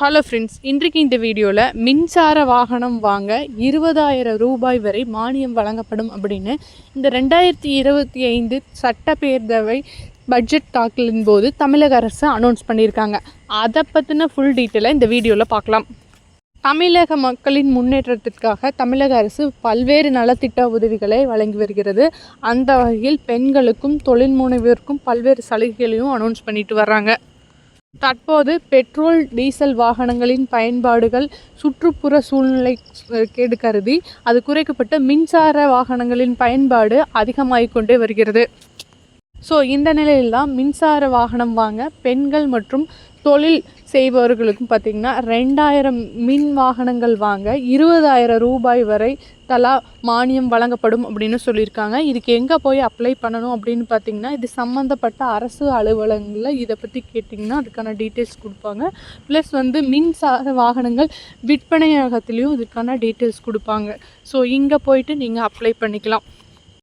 Hello friends, இன்றைக்கு இந்த வீடியோவில் மின்சார வாகனம் வாங்க 20,000 ரூபாய் வரை மானியம் வழங்கப்படும் அப்படின்னு இந்த 2025 சட்டப்பேரவை பட்ஜெட் தாக்கலின் போது தமிழக அரசு அனௌன்ஸ் பண்ணியிருக்காங்க. அதை பற்றின ஃபுல் டீட்டெயிலை இந்த வீடியோவில் பார்க்கலாம். தமிழக மக்களின் முன்னேற்றத்திற்காக தமிழக அரசு பல்வேறு நலத்திட்ட உதவிகளை வழங்கி வருகிறது. அந்த வகையில் பெண்களுக்கும் தொழில் முனைவோருக்கும் பல்வேறு சலுகைகளையும் அனௌன்ஸ் பண்ணிட்டு வர்றாங்க. தற்போது பெட்ரோல் டீசல் வாகனங்களின் பயன்பாடுகள் சுற்றுப்புற சூழ்நிலை கேடு கருதி அது குறைக்கப்பட்டு மின்சார வாகனங்களின் பயன்பாடு அதிகமாகிக் கொண்டே வருகிறது. ஸோ இந்த நிலையில்தான் மின்சார வாகனம் வாங்க பெண்கள் மற்றும் தொழில் செய்பவர்களுக்கும் பார்த்திங்கன்னா 2000 மின் வாகனங்கள் வாங்க 20,000 ரூபாய் வரை தலா மானியம் வழங்கப்படும் அப்படின்னு சொல்லியிருக்காங்க. இதுக்கு எங்கே போய் அப்ளை பண்ணணும் அப்படின்னு பார்த்திங்கன்னா, இது சம்மந்தப்பட்ட அரசு அலுவலகங்களில் இதை பற்றி கேட்டிங்கன்னா அதுக்கான டீட்டெயில்ஸ் கொடுப்பாங்க. ப்ளஸ் மின்சார வாகனங்கள் விற்பனையகத்துலேயும் இதுக்கான டீட்டெயில்ஸ் கொடுப்பாங்க. ஸோ இங்கே போயிட்டு நீங்கள் அப்ளை பண்ணிக்கலாம்.